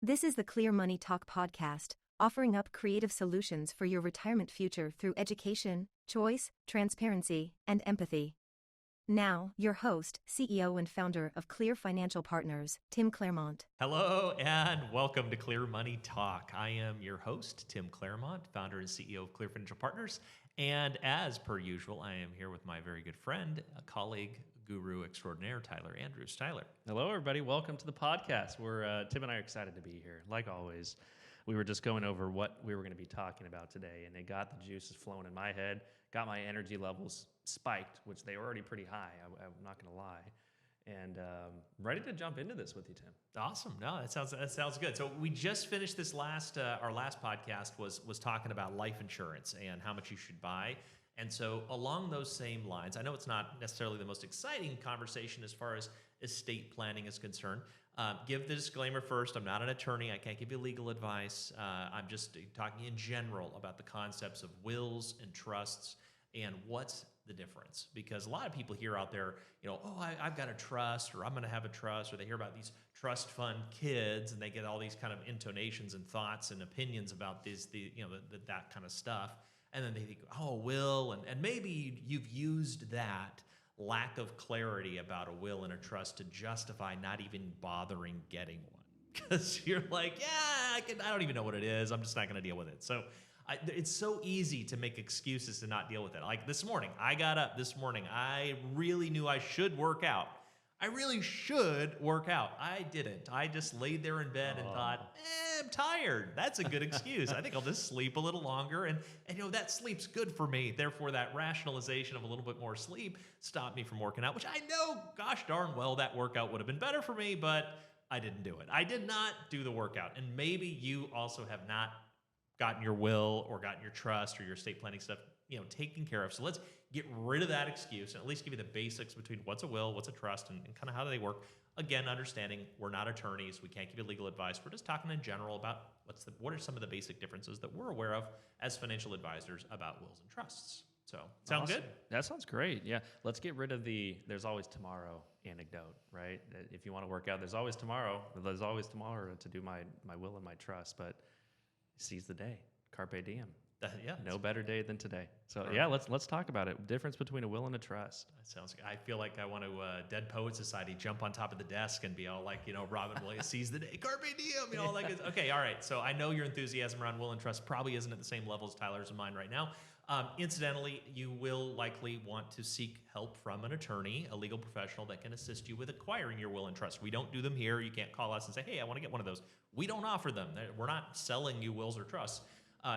This is the Clear Money Talk podcast, offering up creative solutions for your retirement future through education, choice, transparency, and empathy. Now, your host, CEO and founder of Clear Financial Partners, Tim Claremont. Hello and welcome to Clear Money Talk. I am your host, Tim Claremont, founder and CEO of Clear Financial Partners. And as per usual, I am here with my very good friend, a colleague, guru extraordinaire, Tyler Andrews. Tyler. Hello, everybody. Welcome to the podcast. Tim and I are excited to be here. Like always, we were just going over what we were going to be talking about today, and it got the juices flowing in my head, got my energy levels spiked, which they were already pretty high, I'm not going to lie. And ready to jump into this with you, Tim. Awesome. No, that sounds good. So we just finished this our last podcast was talking about life insurance and how much you should buy. And so along those same lines, I know it's not necessarily the most exciting conversation as far as estate planning is concerned. Give the disclaimer first. I'm not an attorney. I can't give you legal advice. I'm just talking in general about the concepts of wills and trusts and what's the difference. Because a lot of people hear out there, I've got a trust, or I'm going to have a trust, or they hear about these trust fund kids, and they get all these kind of intonations and thoughts and opinions about that kind of stuff. And then they think, will, and maybe you've used that lack of clarity about a will and a trust to justify not even bothering getting one. Because you're like, I don't even know what it is. I'm just not going to deal with it. So it's so easy to make excuses to not deal with it. Like this morning, I got up this morning. I really knew I should work out. I really should work out. I didn't. I just laid there in bed and thought, I'm tired. That's a good excuse. I think I'll just sleep a little longer. And that sleep's good for me. Therefore, that rationalization of a little bit more sleep stopped me from working out, which I know, gosh darn well, that workout would have been better for me, but I didn't do it. I did not do the workout. And maybe you also have not gotten your will or gotten your trust or your estate planning stuff taken care of. So let's get rid of that excuse and at least give you the basics between what's a will, what's a trust, and kind of how do they work. Again, understanding we're not attorneys. We can't give you legal advice. We're just talking in general about what are some of the basic differences that we're aware of as financial advisors about wills and trusts. So sound Awesome. good? That sounds great. Yeah. Let's get rid of the there's always tomorrow anecdote, right? If you want to work out, there's always tomorrow. There's always tomorrow to do my will and my trust, but seize the day. Carpe diem. No better day than today. So let's talk about it. Difference between a will and a trust. That sounds good. I feel like I want to Dead Poet Society jump on top of the desk and be all like, Robin Williams seize the day, carpe diem, all that good. Okay, all right. So I know your enthusiasm around will and trust probably isn't at the same level as Tyler's and mine right now. Incidentally, you will likely want to seek help from an attorney, a legal professional that can assist you with acquiring your will and trust. We don't do them here. You can't call us and say, hey, I want to get one of those. We don't offer them. We're not selling you wills or trusts.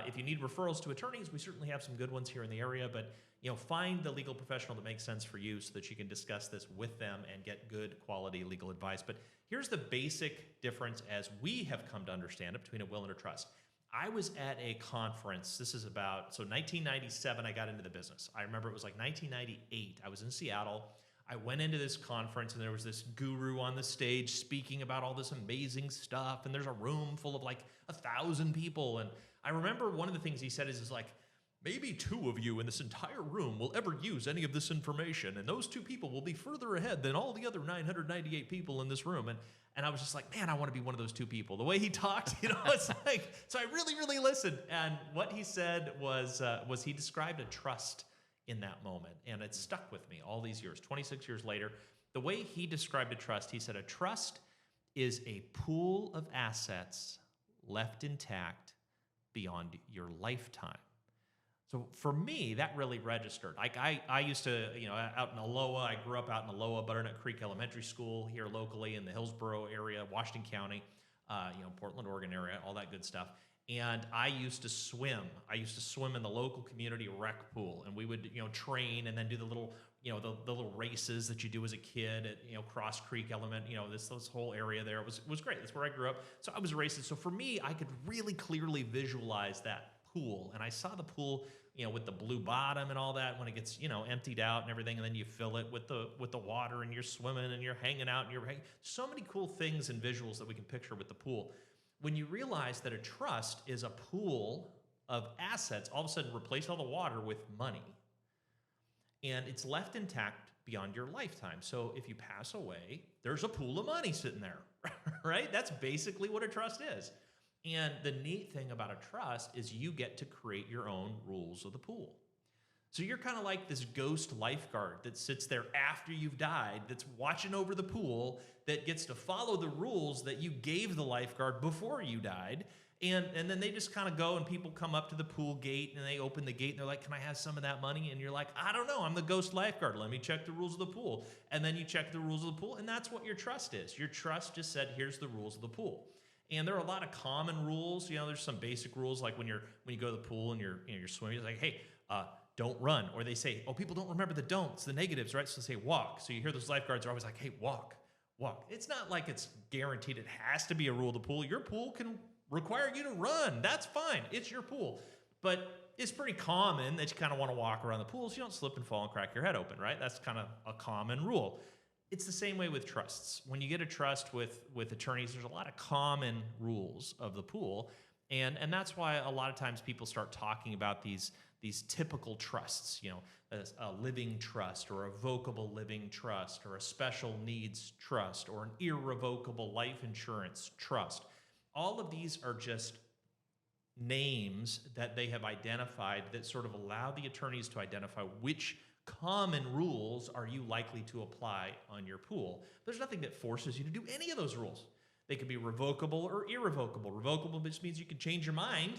If you need referrals to attorneys, we certainly have some good ones here in the area, but find the legal professional that makes sense for you so that you can discuss this with them and get good quality legal advice. But here's the basic difference as we have come to understand it between a will and a trust. I was at a conference. This is 1997 I got into the business. I remember it was like 1998. I was in Seattle. I went into this conference and there was this guru on the stage speaking about all this amazing stuff. And there's a room full of like 1,000 people. And I remember one of the things he said is like, maybe 2 of you in this entire room will ever use any of this information. And those 2 people will be further ahead than all the other 998 people in this room. And I was just like, man, I want to be one of those 2 people. The way he talked, it's like, so I really, really listened. And what he said was he described a trust in that moment. And it stuck with me all these years, 26 years later. The way he described a trust, he said, a trust is a pool of assets left intact beyond your lifetime. So for me, that really registered. Like I used to, out in Aloha, I grew up out in Aloha, Butternut Creek Elementary School here locally in the Hillsborough area, Washington County, Portland, Oregon area, all that good stuff. And I used to swim. I used to swim in the local community rec pool, and we would, train and then do the little, the little races that you do as a kid at, Cross Creek Element, this whole area there. It was great. That's where I grew up. So I was racing. So for me, I could really clearly visualize that pool, and I saw the pool, with the blue bottom and all that when it gets, emptied out and everything, and then you fill it with the water, and you're swimming and you're hanging out and so many cool things and visuals that we can picture with the pool. When you realize that a trust is a pool of assets, all of a sudden replace all the water with money, and it's left intact beyond your lifetime. So if you pass away, there's a pool of money sitting there, right? That's basically what a trust is. And the neat thing about a trust is you get to create your own rules of the pool. So you're kind of like this ghost lifeguard that sits there after you've died, that's watching over the pool, that gets to follow the rules that you gave the lifeguard before you died. And then they just kind of go, and people come up to the pool gate and they open the gate and they're like, can I have some of that money? And you're like, I don't know, I'm the ghost lifeguard. Let me check the rules of the pool. And then you check the rules of the pool, and that's what your trust is. Your trust just said, here's the rules of the pool. And there are a lot of common rules. There's some basic rules, like when you go to the pool and you're swimming, it's like, hey, don't run. Or they say, oh, people don't remember the don'ts, the negatives, right? So they say walk. So you hear those lifeguards are always like, hey, walk. It's not like it's guaranteed it has to be a rule of the pool. Your pool can require you to run. That's fine. It's your pool. But it's pretty common that you kind of want to walk around the pool so you don't slip and fall and crack your head open, right? That's kind of a common rule. It's the same way with trusts. When you get a trust with attorneys, there's a lot of common rules of the pool. And that's why a lot of times people start talking about these typical trusts, a living trust or a vocable living trust or a special needs trust or an irrevocable life insurance trust. All of these are just names that they have identified that sort of allow the attorneys to identify which common rules are you likely to apply on your pool. There's nothing that forces you to do any of those rules. They could be revocable or irrevocable. Revocable just means you can change your mind.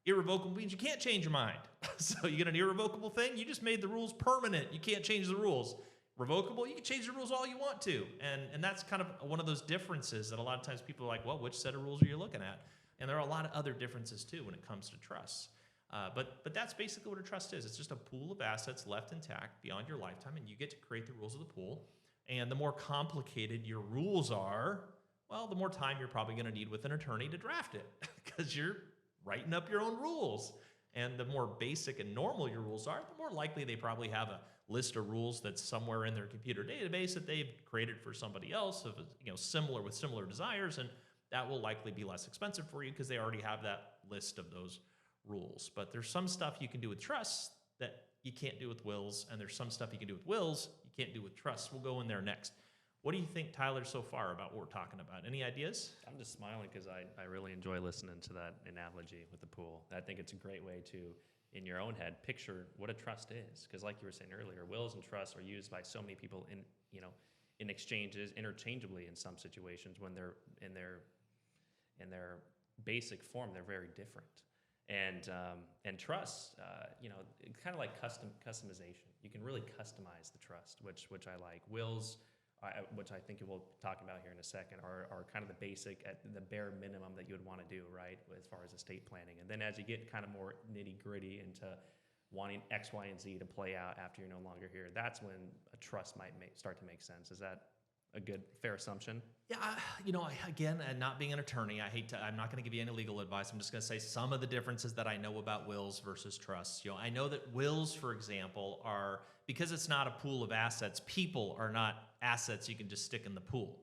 Irrevocable means you can't change your mind. So you get an irrevocable thing, you just made the rules permanent. You can't change the rules. Revocable, you can change the rules all you want to. And that's kind of one of those differences that a lot of times people are like, well, which set of rules are you looking at? And there are a lot of other differences too when it comes to trusts. But that's basically what a trust is. It's just a pool of assets left intact beyond your lifetime, and you get to create the rules of the pool. And the more complicated your rules are, well, the more time you're probably going to need with an attorney to draft it because you're writing up your own rules. And the more basic and normal your rules are, the more likely they probably have a list of rules that's somewhere in their computer database that they've created for somebody else of similar with similar desires, and that will likely be less expensive for you because they already have that list of those rules. But there's some stuff you can do with trusts that you can't do with wills, and there's some stuff you can do with wills you can't do with trusts. We'll go in there next. What do you think, Tyler, so far about what we're talking about? Any ideas? I'm just smiling because I really enjoy listening to that analogy with the pool. I think it's a great way to, in your own head, picture what a trust is. Because like you were saying earlier, wills and trusts are used by so many people in exchanges, interchangeably in some situations when they're in their basic form, they're very different. And trusts, kind of like customization. You can really customize the trust, which I like. Wills, which I think we'll talk about here in a second, are kind of the basic, at the bare minimum that you would want to do, right, as far as estate planning. And then as you get kind of more nitty-gritty into wanting X, Y, and Z to play out after you're no longer here, that's when a trust might start to make sense. Is that a good, fair assumption? Yeah, again, not being an attorney, I'm not going to give you any legal advice. I'm just going to say some of the differences that I know about wills versus trusts. I know that wills, for example, are, because it's not a pool of assets, people are not assets you can just stick in the pool,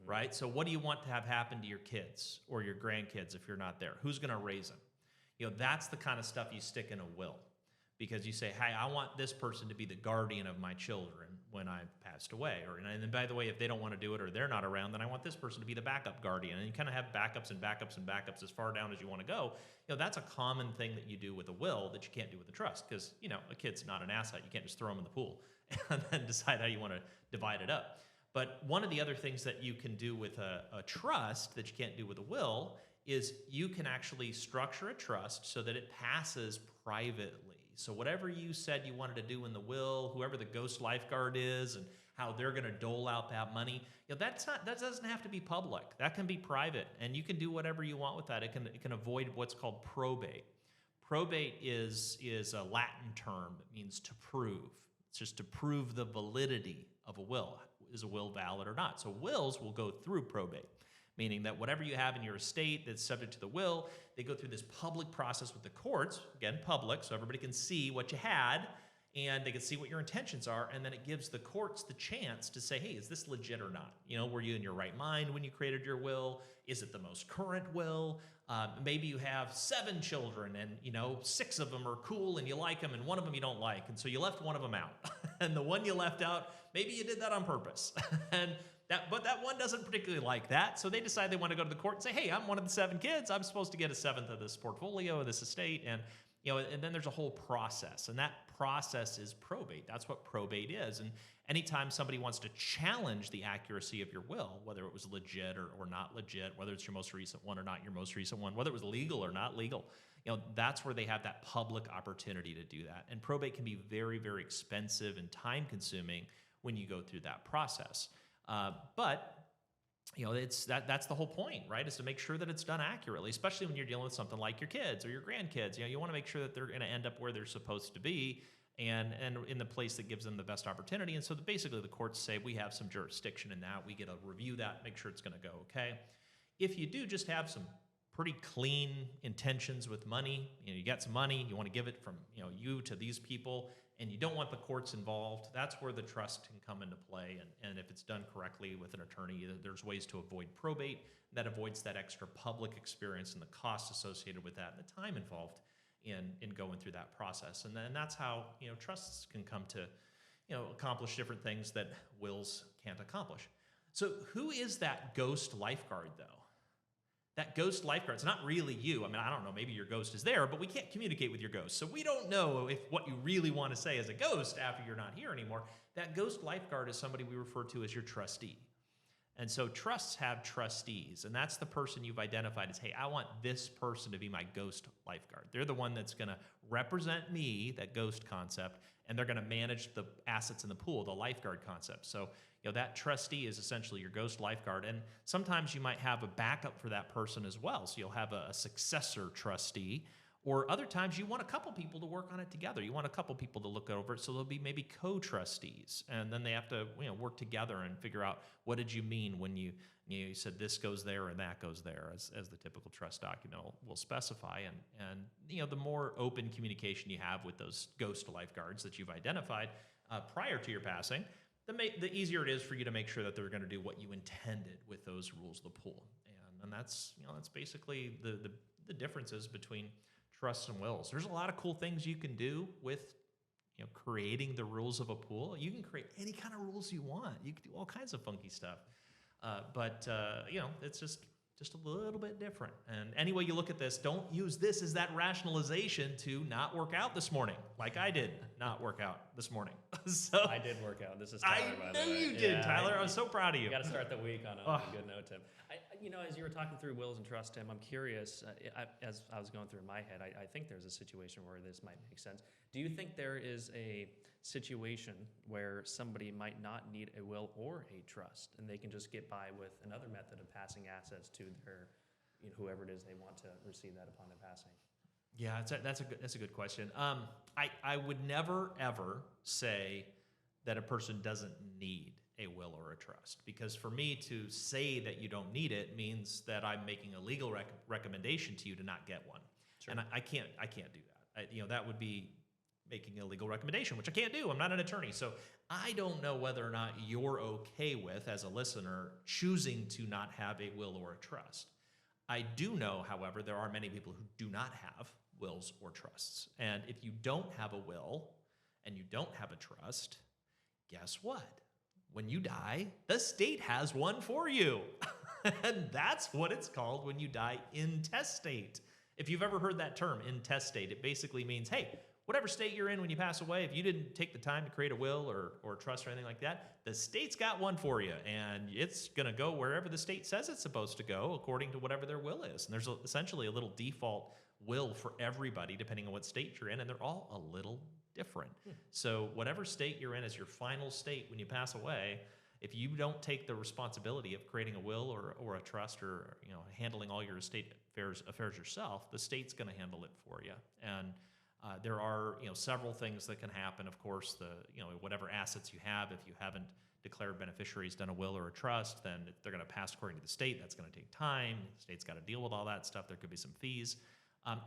right? So what do you want to have happen to your kids or your grandkids if you're not there? Who's going to raise them? That's the kind of stuff you stick in a will, because you say, hey, I want this person to be the guardian of my children when I've passed away. And then, by the way, if they don't want to do it or they're not around, then I want this person to be the backup guardian. And you kind of have backups and backups and backups as far down as you want to go. That's a common thing that you do with a will that you can't do with a trust, because, a kid's not an asset. You can't just throw them in the pool and then decide how you want to divide it up. But one of the other things that you can do with a trust that you can't do with a will is you can actually structure a trust so that it passes privately. So whatever you said you wanted to do in the will, whoever the ghost lifeguard is and how they're going to dole out that money, that doesn't have to be public. That can be private, and you can do whatever you want with that. It can avoid what's called probate. Probate is a Latin term that means to prove. It's just to prove the validity of a will. Is a will valid or not? So wills will go through probate, meaning that whatever you have in your estate that's subject to the will, they go through this public process with the courts, again, public, so everybody can see what you had, and they can see what your intentions are, and then it gives the courts the chance to say, hey, is this legit or not? Were you in your right mind when you created your will? Is it the most current will? Maybe you have 7 children and 6 of them are cool and you like them and one of them you don't like, and so you left one of them out. And the one you left out, maybe you did that on purpose. But that one doesn't particularly like that, so they decide they want to go to the court and say, hey, I'm one of the 7 kids. I'm supposed to get a 7th of this portfolio, of this estate, and then there's a whole process, and that process is probate. That's what probate is. And anytime somebody wants to challenge the accuracy of your will, whether it was legit or not legit, whether it's your most recent one or not your most recent one, whether it was legal or not legal, that's where they have that public opportunity to do that. And probate can be very, very expensive and time-consuming when you go through that process. But that's the whole point, right? Is to make sure that it's done accurately, especially when you're dealing with something like your kids or your grandkids. You want to make sure that they're going to end up where they're supposed to be and in the place that gives them the best opportunity. And so basically the courts say we have some jurisdiction in that. We get to review that, make sure it's going to go okay. If you do just have some pretty clean intentions with money, you got some money, you want to give it from you to these people, and you don't want the courts involved, that's where the trust can come into play. And if it's done correctly with an attorney, there's ways to avoid probate that avoids that extra public experience and the costs associated with that and the time involved in going through that process. And then that's how trusts can come to accomplish different things that wills can't accomplish. So who is that ghost lifeguard, though? That ghost lifeguard, it's not really you. I mean, I don't know, maybe your ghost is there, but we can't communicate with your ghost. So we don't know if what you really want to say as a ghost after you're not here anymore. That ghost lifeguard is somebody we refer to as your trustee. And so trusts have trustees, and that's the person you've identified as, hey, I want this person to be my ghost lifeguard. They're the one that's going to represent me, that ghost concept, and they're going to manage the assets in the pool, the lifeguard concept. So that trustee is essentially your ghost lifeguard. And sometimes you might have a backup for that person as well. So you'll have a successor trustee, or other times you want a couple people to work on it together. You want a couple people to look over it. So there'll be maybe co-trustees, and then they have to work together and figure out, what did you mean when you said this goes there and that goes there, as the typical trust document will specify. And the more open communication you have with those ghost lifeguards that you've identified prior to your passing, the easier it is for you to make sure that they're going to do what you intended with those rules of the pool. And that's basically the differences between trusts and wills. There's a lot of cool things you can do with creating the rules of a pool. You can create any kind of rules you want. You can do all kinds of funky stuff. But it's just a little bit different. And any way you look at this, don't use this as that rationalization to not work out this morning, like I did not work out this morning. So I did work out. This is Tyler, by the way. I knew you did, Tyler. I was so proud of you. You got to start the week on a good note, Tim. As you were talking through wills and trust, Tim, I'm curious, as I was going through in my head, I think there's a situation where this might make sense. Do you think there is a situation where somebody might not need a will or a trust, and they can just get by with another method of passing assets to their, whoever it is they want to receive that upon their passing? Yeah, that's a good question. I would never ever say that a person doesn't need a will or a trust, because for me to say that you don't need it means that I'm making a legal recommendation to you to not get one. Sure. And I can't do that. That would be making a legal recommendation, which I can't do. I'm not an attorney. So I don't know whether or not you're okay with, as a listener, choosing to not have a will or a trust. I do know, however, there are many people who do not have wills or trusts. And if you don't have a will and you don't have a trust, guess what? When you die, the state has one for you. And that's what it's called when you die intestate. If you've ever heard that term, intestate, it basically means, hey, whatever state you're in when you pass away, if you didn't take the time to create a will or trust or anything like that, the state's got one for you, and it's going to go wherever the state says it's supposed to go according to whatever their will is. And there's essentially a little default will for everybody depending on what state you're in, and they're all a little different. So whatever state you're in as your final state when you pass away, if you don't take the responsibility of creating a will or a trust, or handling all your estate affairs yourself, the state's going to handle it for you. And there are several things that can happen. Of course, whatever assets you have, if you haven't declared beneficiaries, done a will or a trust, then they're going to pass according to the state. That's going to take time. The state's got to deal with all that stuff. There could be some fees.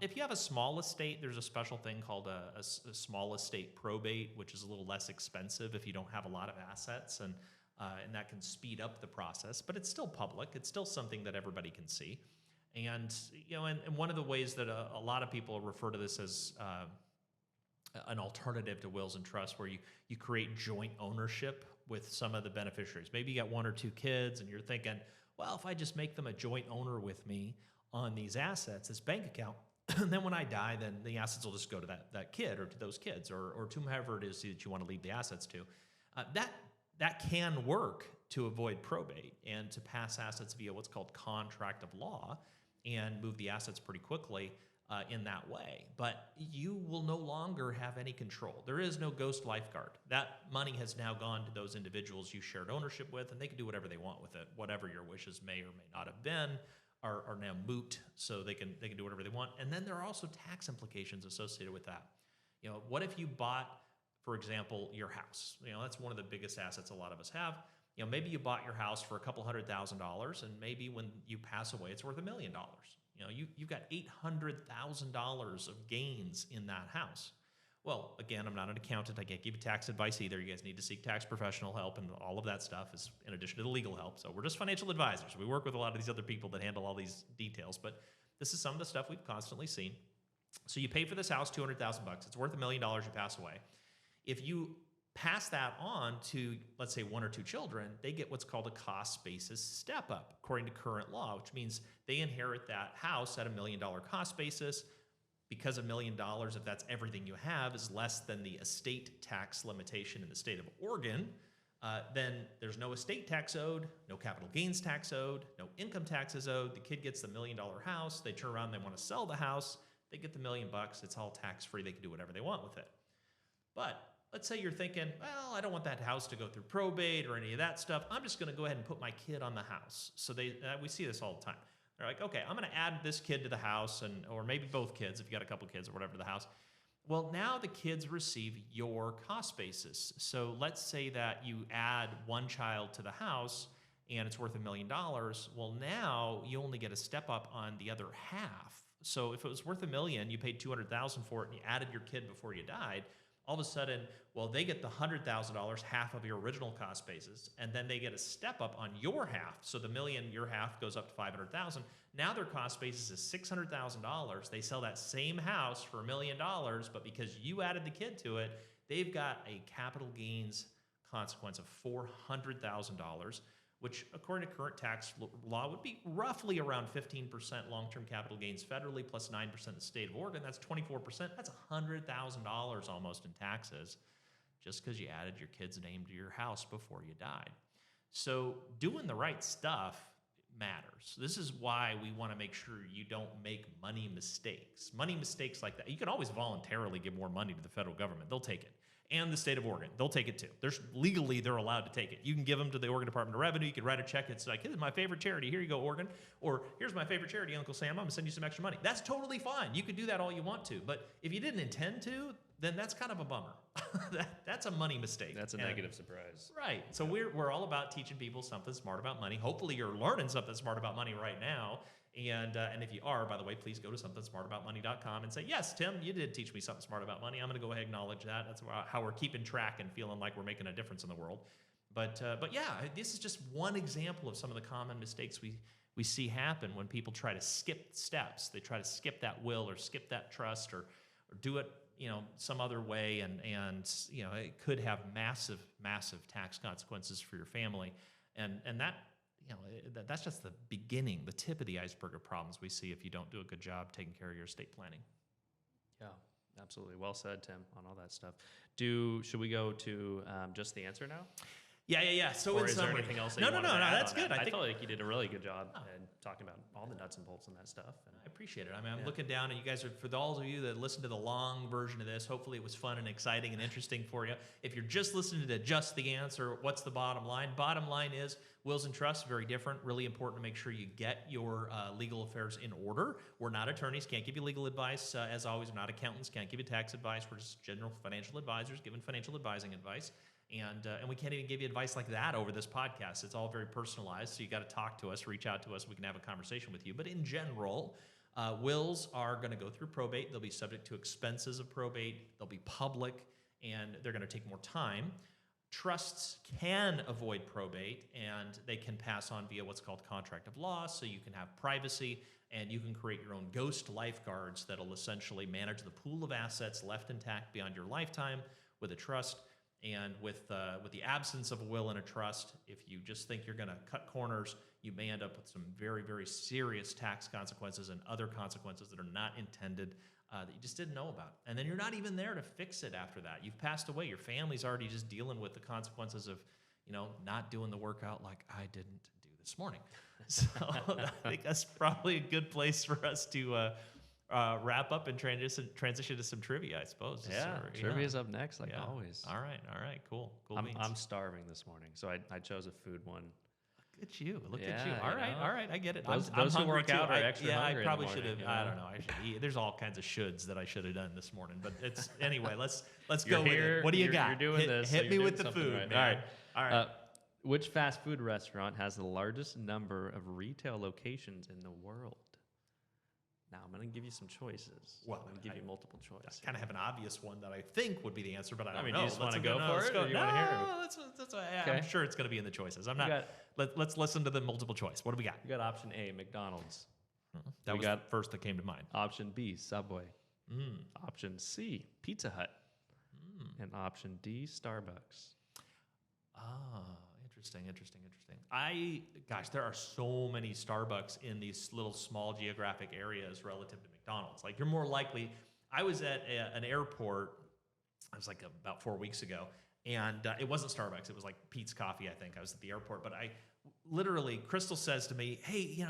If you have a small estate, there's a special thing called a small estate probate, which is a little less expensive if you don't have a lot of assets, and that can speed up the process. But it's still public; it's still something that everybody can see. And and one of the ways that a lot of people refer to this as an alternative to wills and trusts, where you create joint ownership with some of the beneficiaries. Maybe you got one or two kids, and you're thinking, well, if I just make them a joint owner with me on these assets, this bank account, then when I die, then the assets will just go to that kid or to those kids or to whomever it is that you want to leave the assets to. That can work to avoid probate and to pass assets via what's called contract of law and move the assets pretty quickly in that way. But you will no longer have any control. There is no ghost lifeguard. That money has now gone to those individuals you shared ownership with, and they can do whatever they want with it. Whatever your wishes may or may not have been are now moot, so they can do whatever they want. And then there are also tax implications associated with that. What if you bought, for example, your house? That's one of the biggest assets a lot of us have. Maybe you bought your house for a couple $100,000, and maybe when you pass away, it's worth $1 million. You've got $800,000 of gains in that house. Well, again, I'm not an accountant. I can't give you tax advice either. You guys need to seek tax professional help, and all of that stuff is in addition to the legal help. So we're just financial advisors. We work with a lot of these other people that handle all these details, but this is some of the stuff we've constantly seen. So you pay for this house $200,000. It's worth $1 million. You pass away. If you pass that on to, let's say, one or two children, they get what's called a cost basis step up according to current law, which means they inherit that house at $1 million cost basis. Because $1 million, if that's everything you have, is less than the estate tax limitation in the state of Oregon, then there's no estate tax owed, no capital gains tax owed, no income taxes owed. The kid gets the $1 million house. They turn around, they want to sell the house. They get the $1 million. It's all tax free. They can do whatever they want with it. But let's say you're thinking, well, I don't want that house to go through probate or any of that stuff. I'm just going to go ahead and put my kid on the house. So we see this all the time. They're like, okay, I'm going to add this kid to the house, or maybe both kids if you got a couple kids or whatever to the house. Well, now the kids receive your cost basis. So let's say that you add one child to the house and it's worth $1 million. Well, now you only get a step up on the other half. So if it was worth $1 million, you paid $200,000 for it, and you added your kid before you died. All of a sudden, well, they get the $100,000, half of your original cost basis, and then they get a step up on your half. So the $1 million, your half goes up to $500,000. Now their cost basis is $600,000. They sell that same house for $1 million, but because you added the kid to it, they've got a capital gains consequence of $400,000, which according to current tax law would be roughly around 15% long-term capital gains federally, plus 9% in the state of Oregon. That's 24%. That's $100,000 almost in taxes, just because you added your kid's name to your house before you died. So doing the right stuff matters. This is why we want to make sure you don't make money mistakes. Money mistakes like that. You can always voluntarily give more money to the federal government. They'll take it. And the state of Oregon, they'll take it too. Legally, they're allowed to take it. You can give them to the Oregon Department of Revenue. You can write a check. It's like, this is my favorite charity. Here you go, Oregon. Or here's my favorite charity, Uncle Sam. I'm going to send you some extra money. That's totally fine. You could do that all you want to. But if you didn't intend to, then that's kind of a bummer. That's a money mistake. That's a negative surprise. Right. So we're all about teaching people something smart about money. Hopefully you're learning something smart about money right now. And if you are, by the way, please go to somethingsmartaboutmoney.com and say, yes, Tim, you did teach me something smart about money. I'm going to go ahead and acknowledge that. That's how we're keeping track and feeling like we're making a difference in the world. But yeah, this is just one example of some of the common mistakes we see happen when people try to skip steps. They try to skip that will or skip that trust or do it some other way, and it could have massive tax consequences for your family, and that. That's just the beginning, the tip of the iceberg of problems we see if you don't do a good job taking care of your estate planning. Yeah, absolutely. Well said, Tim, on all that stuff. Should we go to just the answer now? Yeah. So or is there anything else that you wanted to add that's on good. That? I felt like you did a really good job talking about all the nuts and bolts and that stuff. And I appreciate it. I mean, I'm looking down, and you guys for all of you that listened to the long version of this, hopefully it was fun and exciting and interesting for you. If you're just listening to just the answer, what's the bottom line? Bottom line is wills and trusts, very different. Really important to make sure you get your legal affairs in order. We're not attorneys, can't give you legal advice. As always, we're not accountants, can't give you tax advice. We're just general financial advisors giving financial advising advice. And we can't even give you advice like that over this podcast. It's all very personalized, so you got to talk to us, reach out to us. We can have a conversation with you. But in general, Wills are going to go through probate. They'll be subject to expenses of probate. They'll be public, and they're going to take more time. Trusts can avoid probate, and they can pass on via what's called contract of law, so you can have privacy, and you can create your own ghost lifeguards that'll essentially manage the pool of assets left intact beyond your lifetime with a trust. And with the absence of a will and a trust, if you just think you're going to cut corners, you may end up with some very, very serious tax consequences and other consequences that are not intended that you just didn't know about. And then you're not even there to fix it after that. You've passed away. Your family's already just dealing with the consequences of, not doing the workout like I didn't do this morning. So I think that's probably a good place for us to wrap up and transition to some trivia, I suppose. Yeah, trivia's up next, like always. All right, cool. I'm starving this morning, so I chose a food one. Look at you. Look at you. All right, I get it. Those I'm who hungry work too. out are extra hungry I probably in the should have. morning, I don't know. I should eat. There's all kinds of shoulds that I should have done this morning. But it's anyway. Let's You're go here, with it. What do you got? You're doing this. Hit so me you're with doing the something food, right. man. All right. Which fast food restaurant has the largest number of retail locations in the world? Now, I'm going to give you some choices. Well, I'm going to give you multiple choice. I kind of have an obvious one that I think would be the answer, but I don't know. Do you just want to go no, for it, go. or do you want to hear it? I'm Okay. sure it's going to be in the choices. I'm not. Let's listen to the multiple choice. What do we got? You got option A, McDonald's. That We was got- the first that came to mind. Option B, Subway. Option C, Pizza Hut. And option D, Starbucks. Interesting. Gosh, there are so many Starbucks in these little small geographic areas relative to McDonald's. Like, you're more likely. I was at an airport. I was like about 4 weeks ago, and it wasn't Starbucks. It was like Pete's Coffee, I think. I was at the airport, but I literally, Crystal says to me, "Hey, you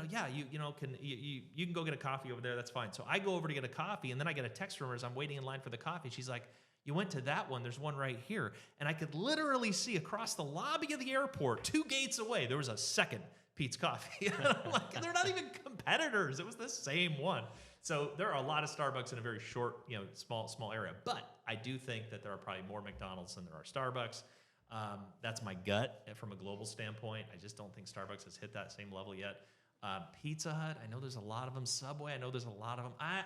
can go get a coffee over there. That's fine." So I go over to get a coffee, and then I get a text from her as I'm waiting in line for the coffee. She's like, "You went to that one. There's one right here." And I could literally see across the lobby of the airport, 2 gates away, there was a second Pete's Coffee. And I'm like, they're not even competitors. It was the same one. So there are a lot of Starbucks in a very short, small area. But I do think that there are probably more McDonald's than there are Starbucks. That's my gut from a global standpoint. I just don't think Starbucks has hit that same level yet. Pizza Hut, I know there's a lot of them. Subway, I know there's a lot of them. I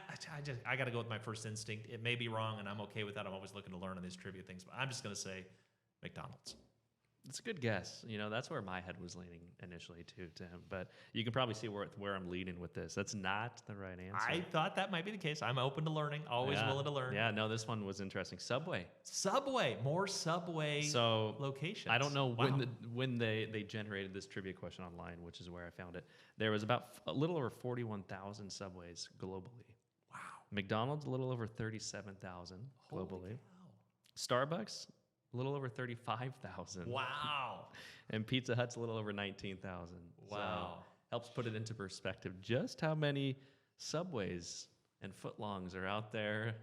got to go with my first instinct. It may be wrong, and I'm okay with that. I'm always looking to learn on these trivia things, but I'm just going to say McDonald's. It's a good guess. That's where my head was leaning initially too, Tim. But you can probably see where I'm leading with this. That's not the right answer. I thought that might be the case. I'm open to learning. Always willing to learn. Yeah, no, this one was interesting. Subway. More Subway locations. I don't know when they generated this trivia question online, which is where I found it. There was about a little over 41,000 Subways globally. Wow. McDonald's, a little over 37,000 globally. Starbucks, a little over 35,000. Wow. And Pizza Hut's a little over 19,000. Wow. So helps put it into perspective just how many Subways and footlongs are out there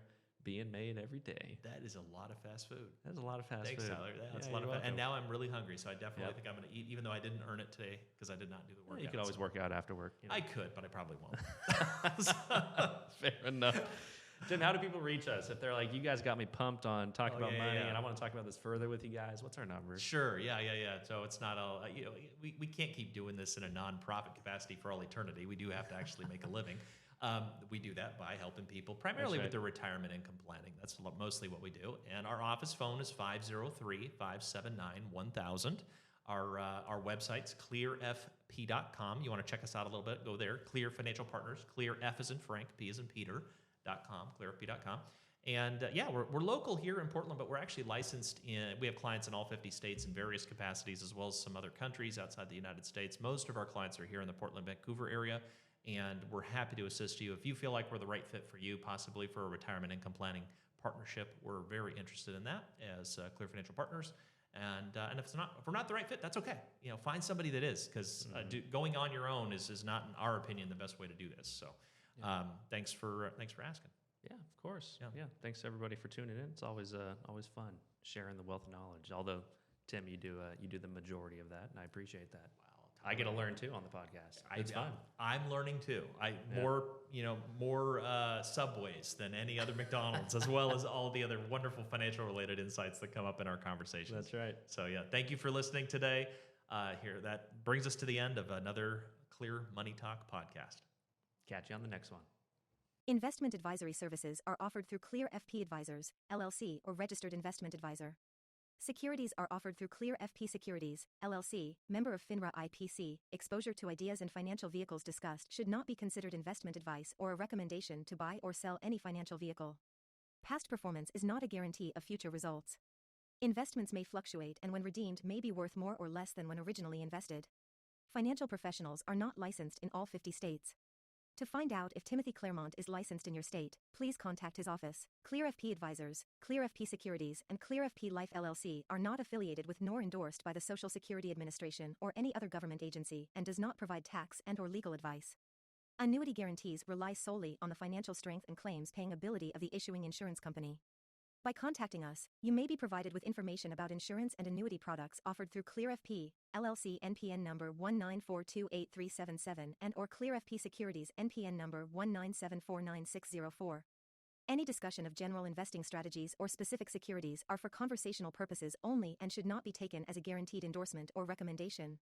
being made every day. That is a lot of fast food. That's a lot of fast Thanks, food. Tyler. That's a Yeah, lot of you're fun. And welcome. now I'm really hungry, so I definitely think I'm going to eat, even though I didn't earn it today because I did not do the workout. You could always work out after work. I could, but I probably won't. Fair enough. Jen, how do people reach us? If they're like, you guys got me pumped on talking about money, and I want to talk about this further with you guys, what's our number? Sure, yeah. So it's not all, we can't keep doing this in a nonprofit capacity for all eternity. We do have to actually make a living. We do that by helping people primarily with their retirement income planning. That's mostly what we do. And our office phone is 503-579-1000. Our website's clearfp.com. You want to check us out a little bit, go there. Clear Financial Partners. Clear F as in Frank, P as in Peter.com, clearfp.com. And we're local here in Portland, but we're actually licensed we have clients in all 50 states in various capacities, as well as some other countries outside the United States. Most of our clients are here in the Portland, Vancouver area, and we're happy to assist you. If you feel like we're the right fit for you, possibly for a retirement income planning partnership, we're very interested in that as Clear Financial Partners. And if we're not the right fit, that's okay. Find somebody that is, because going on your own is not, in our opinion, the best way to do this. So, thanks for asking. Yeah, of course. Yeah. Thanks everybody for tuning in. It's always fun sharing the wealth of knowledge. Although, Tim, you do the majority of that, and I appreciate that. Wow, I get to learn too on the podcast. It's fun. I'm learning too. More Subways than any other McDonald's, as well as all the other wonderful financial related insights that come up in our conversations. That's right. So thank you for listening today. That brings us to the end of another Clear Money Talk podcast. Catch you on the next one. Investment advisory services are offered through Clear FP Advisors, LLC, or registered investment advisor. Securities are offered through Clear FP Securities, LLC, member of FINRA IPC. Exposure to ideas and financial vehicles discussed should not be considered investment advice or a recommendation to buy or sell any financial vehicle. Past performance is not a guarantee of future results. Investments may fluctuate and when redeemed may be worth more or less than when originally invested. Financial professionals are not licensed in all 50 states. To find out if Timothy Claremont is licensed in your state, please contact his office. Clear FP Advisors, Clear FP Securities, and Clear FP Life LLC are not affiliated with nor endorsed by the Social Security Administration or any other government agency and does not provide tax and/or legal advice. Annuity guarantees rely solely on the financial strength and claims-paying ability of the issuing insurance company. By contacting us, you may be provided with information about insurance and annuity products offered through Clear FP, LLC NPN number 194283777 and or Clear FP Securities NPN number 197499604. Any discussion of general investing strategies or specific securities are for conversational purposes only and should not be taken as a guaranteed endorsement or recommendation.